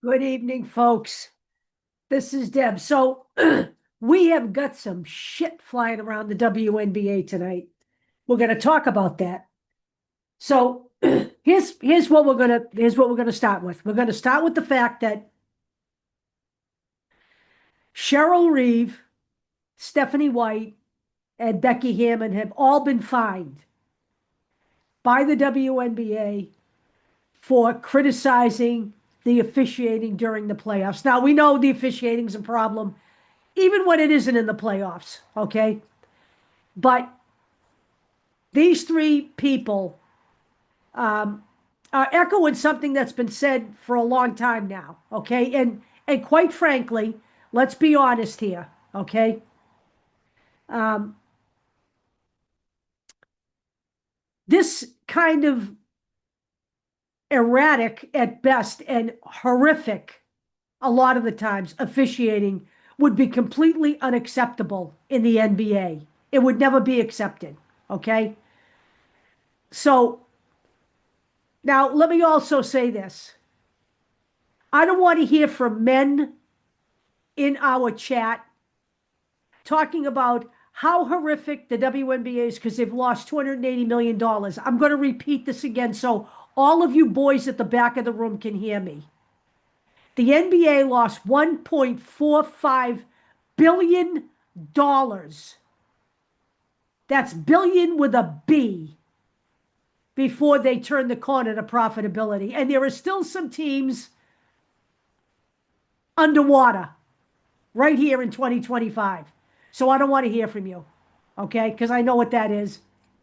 Good evening, folks. This is Deb. So we have got some shit flying around the WNBA tonight. We're going to talk about that. So here's what we're gonna start with. We're going to start with the fact that Cheryl Reeve, Stephanie White, and Becky Hammond have all been fined by the WNBA for criticizing the officiating during the playoffs. Now we know the officiating is a problem even when it isn't in the playoffs, okay? But these three people are echoing something that's been said for a long time now, okay? And quite frankly, let's be honest here, okay? This kind of erratic at best and horrific a lot of the times officiating would be completely unacceptable in the NBA. It would never be accepted, okay? So now let me also say this. I don't want to hear from men in our chat talking about how horrific the WNBA is because they've lost $280 million. I'm going to repeat this again so all of you boys at the back of the room can hear me. The NBA lost $1.45 billion. That's billion with a B before they turn the corner to profitability. And there are still some teams underwater right here in 2025. So I don't want to hear from you, okay? Because I know what that is,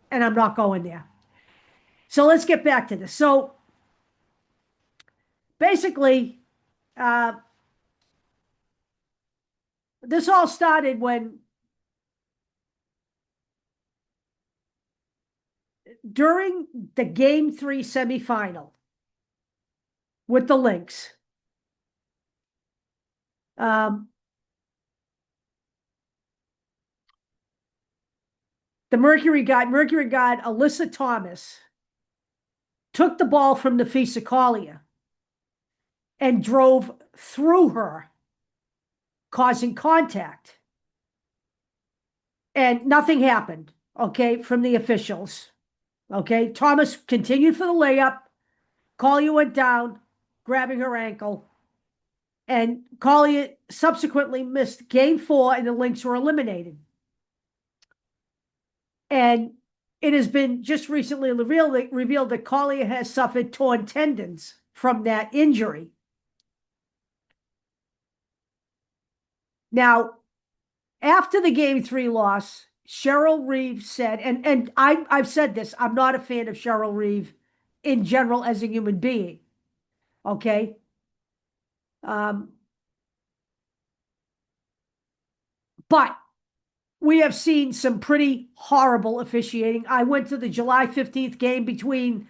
and I'm not going there. So let's get back to this. So basically, this all started when during the Game 3 semifinal with the Lynx, the Mercury guard Alyssa Thomas took the ball from Napheesa Collier and drove through her, causing contact. And nothing happened, okay, from the officials. Okay, Thomas continued for the layup. Collier went down, grabbing her ankle. And Collier subsequently missed Game 4, and the Lynx were eliminated. And it has been just recently revealed that Collier has suffered torn tendons from that injury. Now, after the Game 3 loss, Cheryl Reeve said, and I've said this, I'm not a fan of Cheryl Reeve in general as a human being, okay? But we have seen some pretty horrible officiating. I went to the July 15th game between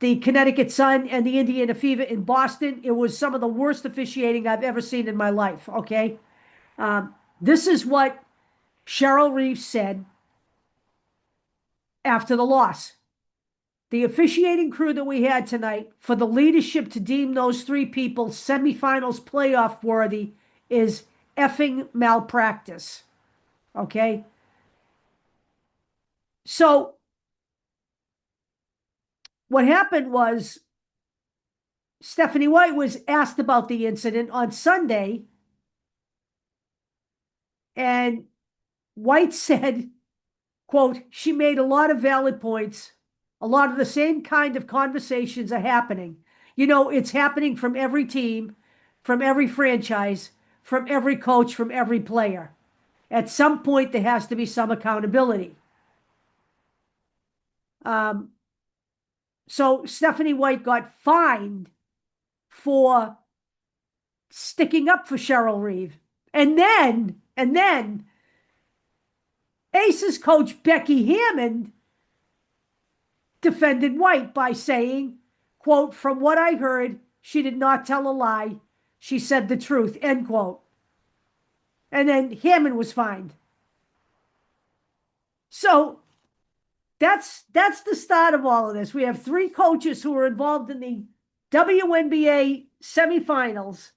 the Connecticut Sun and the Indiana Fever in Boston. It was some of the worst officiating I've ever seen in my life, okay? This is what Cheryl Reeve said after the loss. The officiating crew that we had tonight, for the leadership to deem those three people semifinals playoff worthy, is effing malpractice. Okay? So, what happened was Stephanie White was asked about the incident on Sunday, and White said, quote, she made a lot of valid points. A lot of the same kind of conversations are happening. You know, it's happening from every team, from every franchise, from every coach, from every player. At some point, there has to be some accountability. So Stephanie White got fined for sticking up for Cheryl Reeve. And then Aces coach Becky Hammond defended White by saying, quote, from what I heard, she did not tell a lie. She said the truth, end quote. And then Hammond was fined. So that's the start of all of this. We have three coaches who are involved in the WNBA semifinals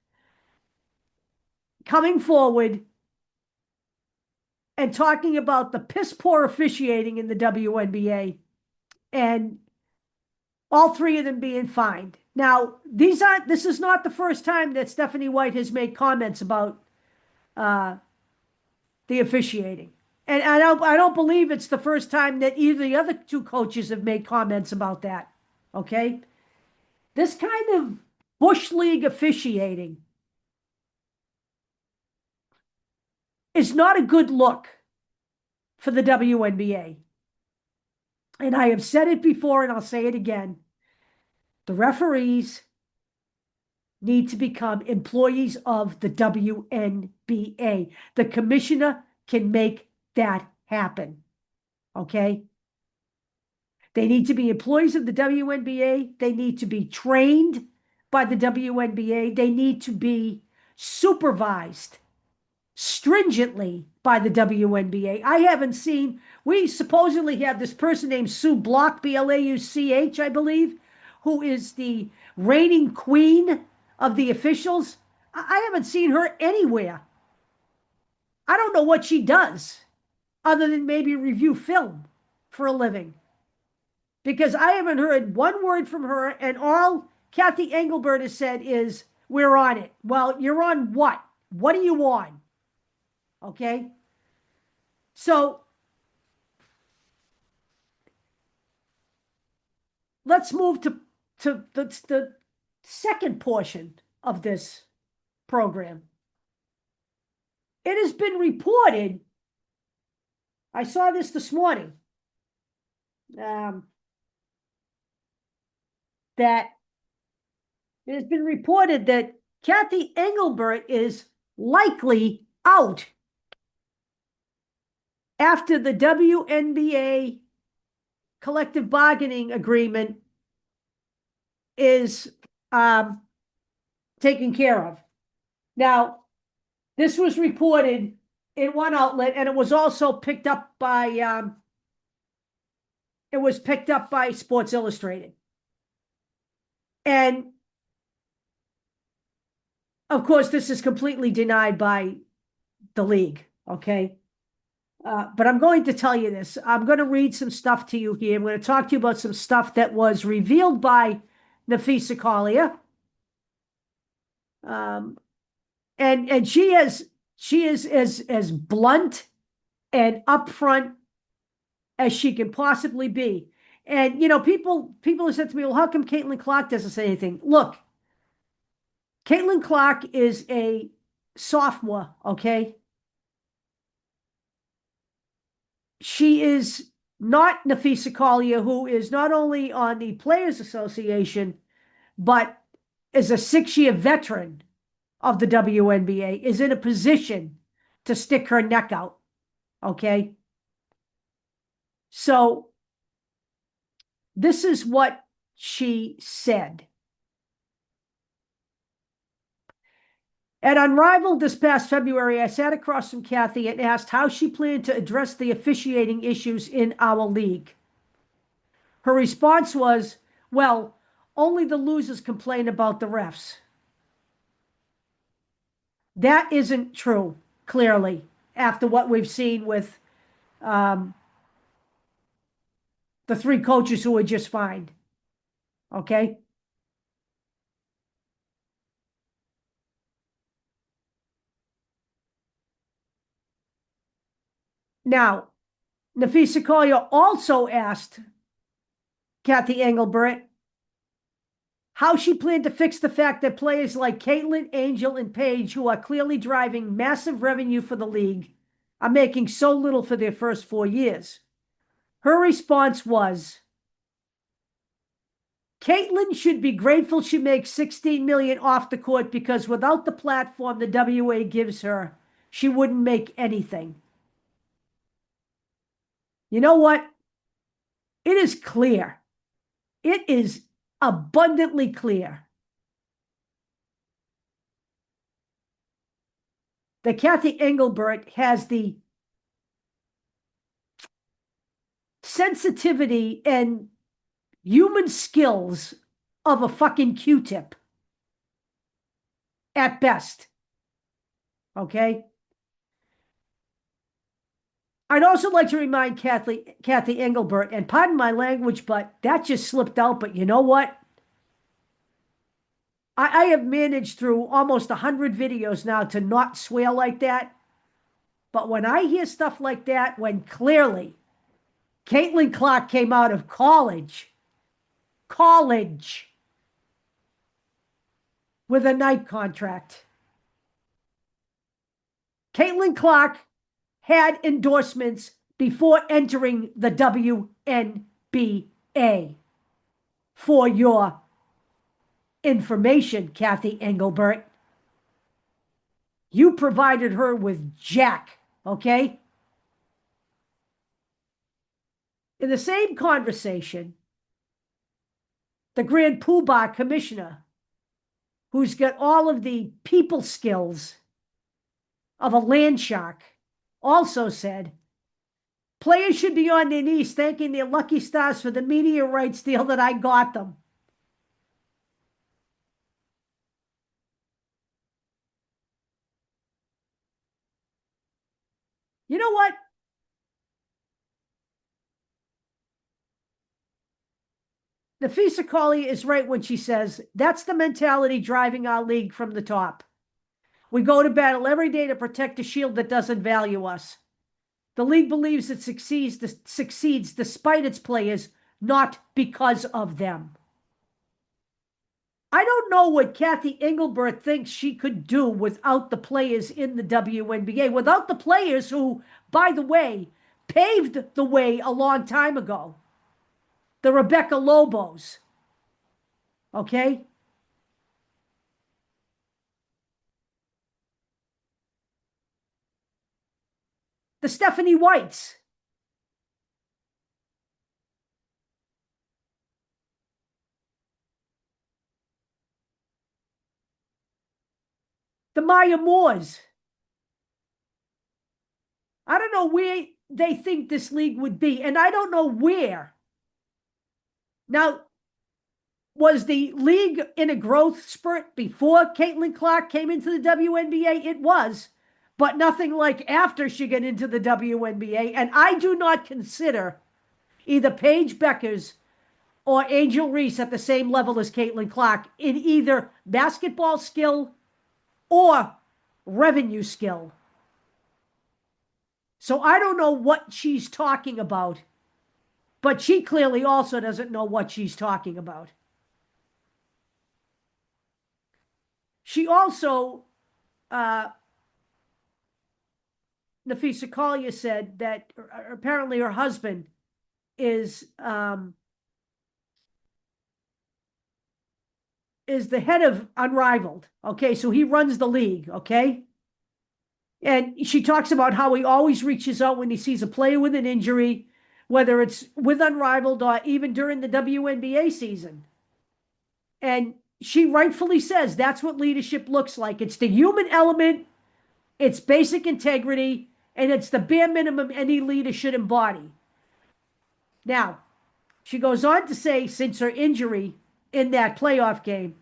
coming forward and talking about the piss poor officiating in the WNBA and all three of them being fined. Now, this is not the first time that Stephanie White has made comments about uh, the officiating. And I don't believe it's the first time that either the other two coaches have made comments about that. Okay? This kind of Bush League officiating is not a good look for the WNBA. And I have said it before and I'll say it again. The referees need to become employees of the WNBA. The commissioner can make that happen. Okay? They need to be employees of the WNBA. They need to be trained by the WNBA. They need to be supervised stringently by the WNBA. I haven't seen, we supposedly have this person named Sue Block, Blauch, I believe, who is the reigning queen of the officials. I haven't seen her anywhere. I don't know what she does other than maybe review film for a living, because I haven't heard one word from her, and all Kathy Engelbert has said is, we're on it. Well, you're on what? What are you on? Okay? So let's move to the second portion of this program. It has been reported, I saw this morning, that it has been reported that Kathy Engelbert is likely out after the WNBA collective bargaining agreement is taken care of. Now, this was reported in one outlet, and it was also picked up by Sports Illustrated. And of course, this is completely denied by the league, okay? But I'm going to tell you this. I'm going to read some stuff to you here. I'm going to talk to you about some stuff that was revealed by Napheesa Collier. And she is as blunt and upfront as she can possibly be. And people have said to me, well, how come Caitlin Clark doesn't say anything? Look, Caitlin Clark is a sophomore, okay? She is not Napheesa Collier, who is not only on the Players Association, but is a 6-year veteran of the WNBA, is in a position to stick her neck out, okay? So this is what she said. At Unrivaled this past February, I sat across from Kathy and asked how she planned to address the officiating issues in our league. Her response was, well, only the losers complain about the refs. That isn't true, clearly, after what we've seen with the 3 coaches who were just fined. Okay? Now, Napheesa Collier also asked Kathy Engelbert how she planned to fix the fact that players like Caitlin, Angel, and Paige, who are clearly driving massive revenue for the league, are making so little for their first 4 years. Her response was, Caitlin should be grateful she makes $16 million off the court, because without the platform the WA gives her, she wouldn't make anything. You know what? It is clear. It is abundantly clear that Kathy Engelbert has the sensitivity and human skills of a fucking Q-tip. at best. Okay. I'd also like to remind Kathy Engelbert, and pardon my language, but that just slipped out. But you know what? I have managed through almost 100 videos now to not swear like that. But when I hear stuff like that, when clearly Caitlin Clark came out of college with a night contract. Caitlin Clark had endorsements before entering the WNBA. For your information, Kathy Engelbert, you provided her with Jack, okay? In the same conversation, the Grand Poobah Commissioner, who's got all of the people skills of a land shark, also said, players should be on their knees thanking their lucky stars for the media rights deal that I got them. You know what? Napheesa Collier is right when she says that's the mentality driving our league from the top. We go to battle every day to protect a shield that doesn't value us. The league believes it succeeds despite its players, not because of them. I don't know what Kathy Engelbert thinks she could do without the players in the WNBA, without the players who, by the way, paved the way a long time ago. The Rebecca Lobos, okay? The Stephanie Whites, the Maya Moores. I don't know where they think this league would be, and I don't know where. Now, was the league in a growth spurt before Caitlin Clark came into the WNBA? It was, but nothing like after she got into the WNBA. And I do not consider either Paige Beckers or Angel Reese at the same level as Caitlin Clark in either basketball skill or revenue skill. So I don't know what she's talking about, but she clearly also doesn't know what she's talking about. She also, Napheesa Collier said that apparently her husband is the head of Unrivaled. Okay, so he runs the league. Okay, and she talks about how he always reaches out when he sees a player with an injury, whether it's with Unrivaled or even during the WNBA season. And she rightfully says that's what leadership looks like. It's the human element, it's basic integrity, and it's the bare minimum any leader should embody. Now, she goes on to say, since her injury in that playoff game,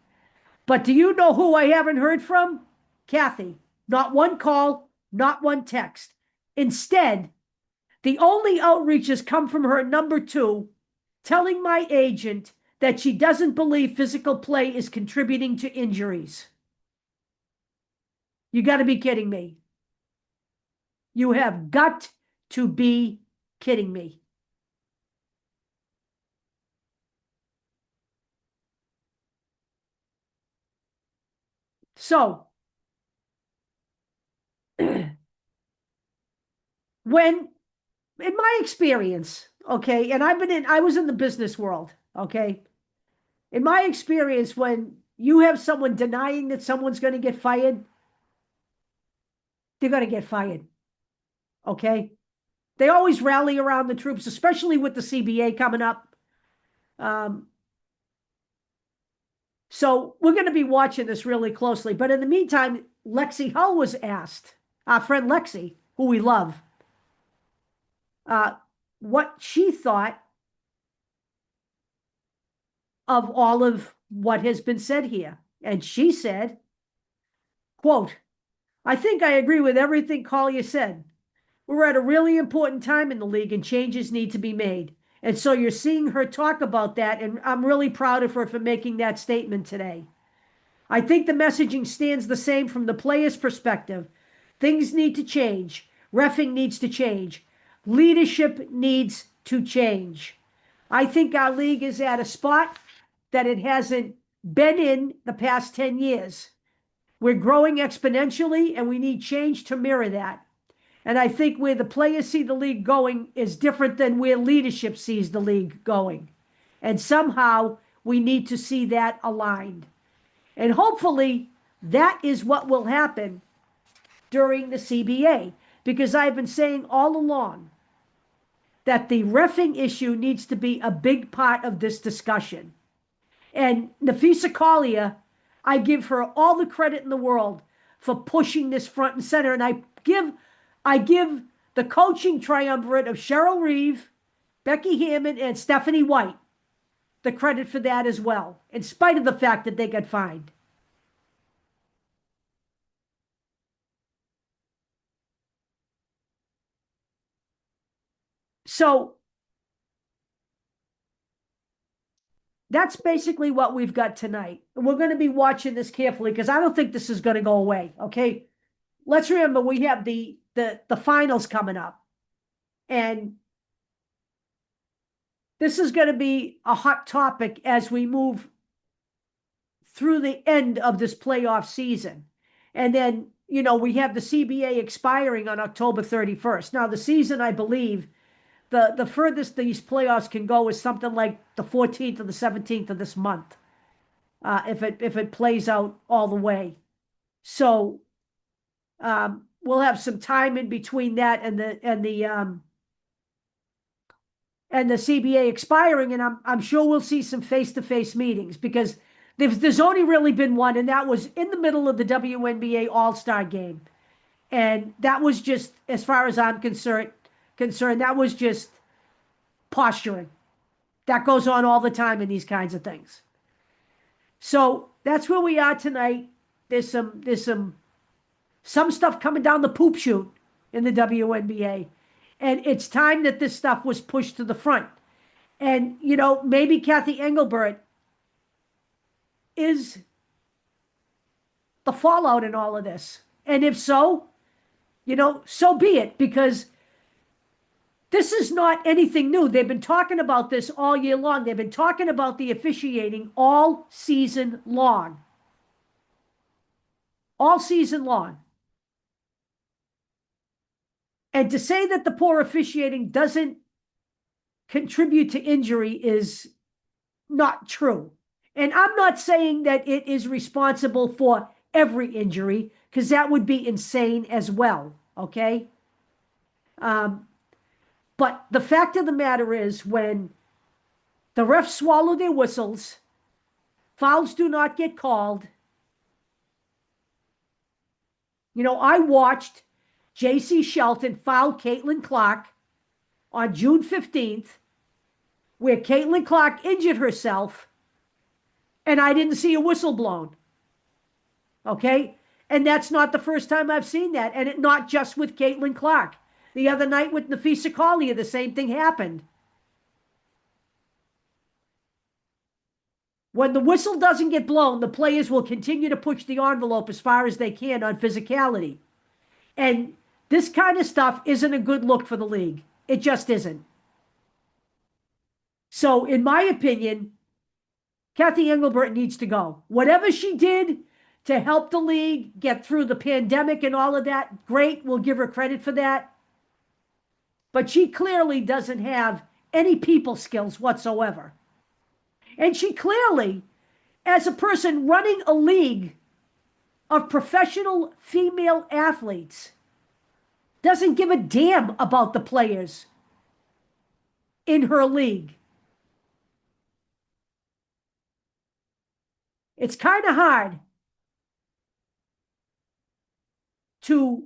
but do you know who I haven't heard from? Kathy. Not one call, not one text. Instead, the only outreaches come from her number two, telling my agent that she doesn't believe physical play is contributing to injuries. You got to be kidding me. You have got to be kidding me. So, when, in my experience, okay, and I was in the business world, okay, in my experience, when you have someone denying that someone's going to get fired, they're going to get fired, okay? They always rally around the troops, especially with the CBA coming up. Um, so we're going to be watching this really closely. But in the meantime, Lexi Hull was asked, our friend Lexi, who we love, what she thought of all of what has been said here. And she said, Quote, I think I agree with everything Collier said. We're at a really important time in the league and changes need to be made. And so you're seeing her talk about that, and I'm really proud of her for making that statement today. I think the messaging stands the same from the player's perspective. Things need to change. Reffing needs to change. Leadership needs to change. I think our league is at a spot that it hasn't been in the past 10 years. We're growing exponentially, and we need change to mirror that. And I think where the players see the league going is different than where leadership sees the league going. And somehow we need to see that aligned. And hopefully that is what will happen during the CBA, because I've been saying all along that the reffing issue needs to be a big part of this discussion. And Napheesa Collier, I give her all the credit in the world for pushing this front and center. And I give the coaching triumvirate of Cheryl Reeve, Becky Hammond, and Stephanie White the credit for that as well, in spite of the fact that they got fined. So that's basically what we've got tonight. And we're going to be watching this carefully because I don't think this is going to go away. Okay. Let's remember we have the finals coming up. And this is going to be a hot topic as we move through the end of this playoff season. And then, we have the CBA expiring on October 31st. Now, the season, I believe, the furthest these playoffs can go is something like the 14th or the 17th of this month, if it plays out all the way. So we'll have some time in between that and the CBA expiring, and I'm sure we'll see some face-to-face meetings because there's only really been one, and that was in the middle of the WNBA All-Star game, and that was just, as far as I'm concerned, that was just posturing. That goes on all the time in these kinds of things. So that's where we are tonight. There's some stuff coming down the poop chute in the WNBA. And it's time that this stuff was pushed to the front. And, maybe Kathy Engelbert is the fallout in all of this. And if so, so be it, because this is not anything new. They've been talking about this all year long. They've been talking about the officiating all season long. All season long. And to say that the poor officiating doesn't contribute to injury is not true. And I'm not saying that it is responsible for every injury, because that would be insane as well, okay? But the fact of the matter is, when the refs swallow their whistles, fouls do not get called. I watched J.C. Shelton foul Caitlin Clark on June 15th, where Caitlin Clark injured herself, and I didn't see a whistle blown. Okay? And that's not the first time I've seen that, and not just with Caitlin Clark. The other night with Napheesa Collier, the same thing happened. When the whistle doesn't get blown, the players will continue to push the envelope as far as they can on physicality. And this kind of stuff isn't a good look for the league. It just isn't. So, in my opinion, Kathy Engelbert needs to go. Whatever she did to help the league get through the pandemic and all of that, great. We'll give her credit for that. But she clearly doesn't have any people skills whatsoever. And she clearly, as a person running a league of professional female athletes, doesn't give a damn about the players in her league. It's kind of hard to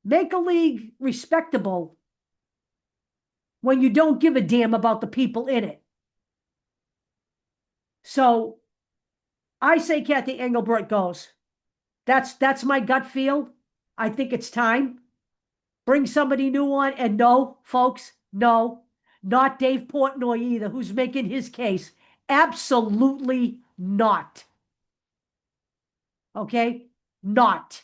make a league respectable when you don't give a damn about the people in it. So I say Kathy Engelbert goes. That's my gut feel. I think it's time. Bring somebody new on, and no, folks, no, not Dave Portnoy either, who's making his case. Absolutely not. Okay? Not.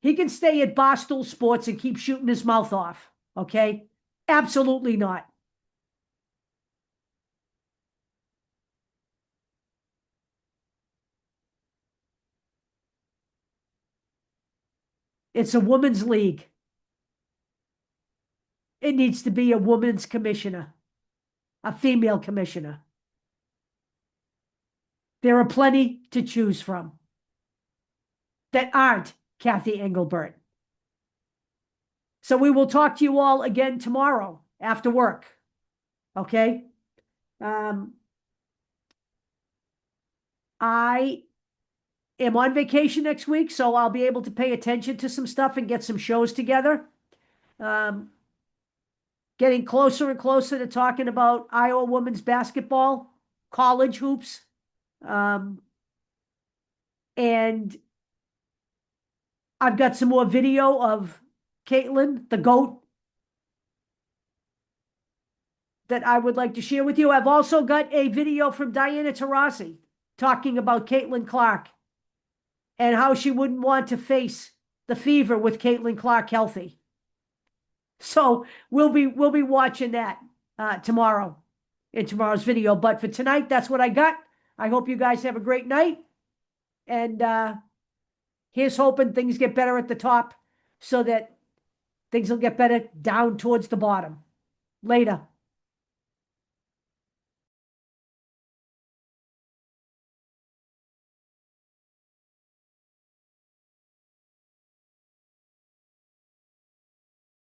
He can stay at Barstool Sports and keep shooting his mouth off. Okay? Absolutely not. It's a women's league. It needs to be a women's commissioner, a female commissioner. There are plenty to choose from that aren't Kathy Engelbert. So we will talk to you all again tomorrow after work. Okay? Um, I am on vacation next week, so I'll be able to pay attention to some stuff and get some shows together. Um, Getting closer and closer to talking about Iowa women's basketball, college hoops. And I've got some more video of Caitlin, the GOAT, that I would like to share with you. I've also got a video from Diana Taurasi talking about Caitlin Clark and how she wouldn't want to face the fever with Caitlin Clark healthy. So we'll be watching that tomorrow in tomorrow's video. But for tonight, that's what I got. I hope you guys have a great night. And here's hoping things get better at the top so that things will get better down towards the bottom. Later.